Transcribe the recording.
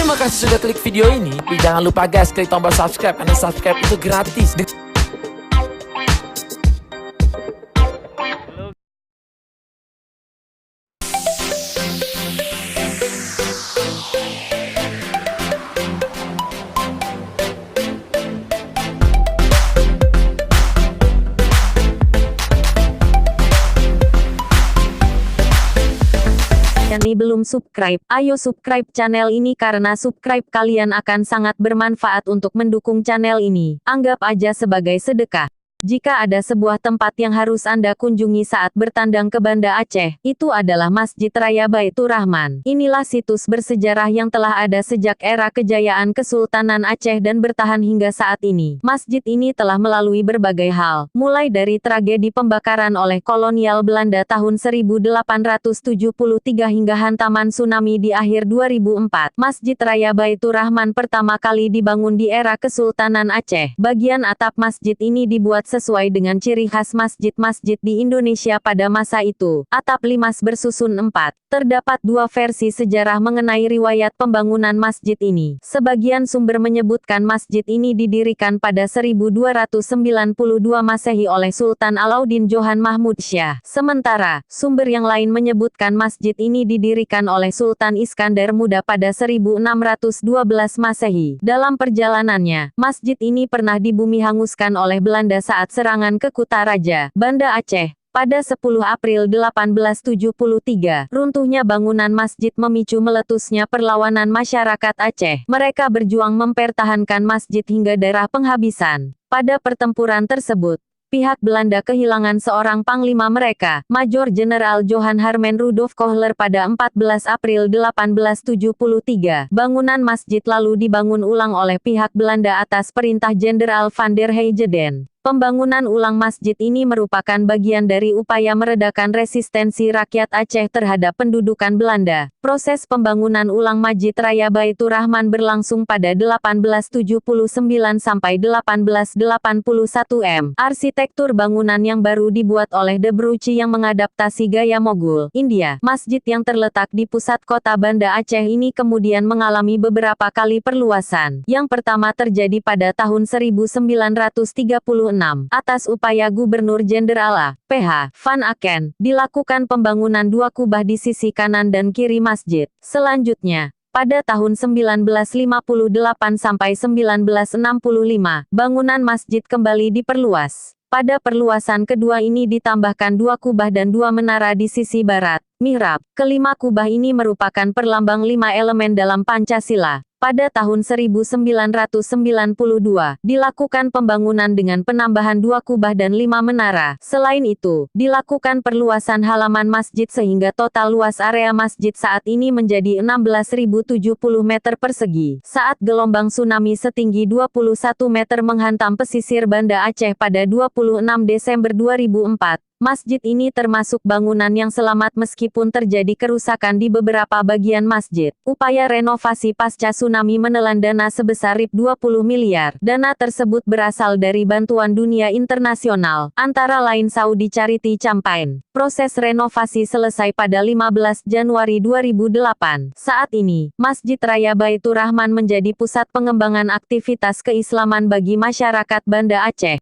Terima kasih sudah klik video ini. Tapi jangan lupa guys, klik tombol subscribe, karena subscribe itu gratis. Yang belum subscribe, ayo subscribe channel ini karena subscribe kalian akan sangat bermanfaat untuk mendukung channel ini. Anggap aja sebagai sedekah. Jika ada sebuah tempat yang harus Anda kunjungi saat bertandang ke Banda Aceh, itu adalah Masjid Raya Baitur Rahman. Inilah situs bersejarah yang telah ada sejak era kejayaan Kesultanan Aceh dan bertahan hingga saat ini. Masjid ini telah melalui berbagai hal, mulai dari tragedi pembakaran oleh kolonial Belanda tahun 1873 hingga hantaman tsunami di akhir 2004. Masjid Raya Baitur Rahman pertama kali dibangun di era Kesultanan Aceh. Bagian atap masjid ini dibuat sesuai dengan ciri khas masjid-masjid di Indonesia pada masa itu. Atap limas bersusun 4. Terdapat dua versi sejarah mengenai riwayat pembangunan masjid ini. Sebagian sumber menyebutkan masjid ini didirikan pada 1292 Masehi oleh Sultan Alauddin Johan Mahmud Syah. Sementara, sumber yang lain menyebutkan masjid ini didirikan oleh Sultan Iskandar Muda pada 1612 Masehi. Dalam perjalanannya, masjid ini pernah dibumi hanguskan oleh Belanda saat serangan ke Kutaraja, Banda Aceh. Pada 10 April 1873, runtuhnya bangunan masjid memicu meletusnya perlawanan masyarakat Aceh. Mereka berjuang mempertahankan masjid hingga darah penghabisan. Pada pertempuran tersebut, pihak Belanda kehilangan seorang panglima mereka, Major Jenderal Johan Harmen Rudolf Kohler pada 14 April 1873. Bangunan masjid lalu dibangun ulang oleh pihak Belanda atas perintah Jenderal van der Heijden. Pembangunan ulang masjid ini merupakan bagian dari upaya meredakan resistensi rakyat Aceh terhadap pendudukan Belanda. Proses pembangunan ulang Masjid Raya Baitur Rahman berlangsung pada 1879 sampai 1881 m. Arsitektur bangunan yang baru dibuat oleh De Bruyne yang mengadaptasi gaya Mogul, India. Masjid yang terletak di pusat kota Banda Aceh ini kemudian mengalami beberapa kali perluasan. Yang pertama terjadi pada tahun 1936. Atas upaya Gubernur Jenderal A.P.H. Van Aken, dilakukan pembangunan dua kubah di sisi kanan dan kiri masjid. Selanjutnya, pada tahun 1958 sampai 1965, bangunan masjid kembali diperluas. Pada perluasan kedua ini ditambahkan dua kubah dan dua menara di sisi barat, mihrab. Kelima kubah ini merupakan perlambang 5 elemen dalam Pancasila. Pada tahun 1992, dilakukan pembangunan dengan penambahan 2 kubah dan 5 menara. Selain itu, dilakukan perluasan halaman masjid sehingga total luas area masjid saat ini menjadi 16.070 meter persegi. Saat gelombang tsunami setinggi 21 meter menghantam pesisir Banda Aceh pada 26 Desember 2004, masjid ini termasuk bangunan yang selamat meskipun terjadi kerusakan di beberapa bagian masjid. Upaya renovasi pasca tsunami menelan dana sebesar Rp20 miliar. Dana tersebut berasal dari bantuan dunia internasional, antara lain Saudi Charity Campaign. Proses renovasi selesai pada 15 Januari 2008. Saat ini, Masjid Raya Baitur Rahman menjadi pusat pengembangan aktivitas keislaman bagi masyarakat Banda Aceh.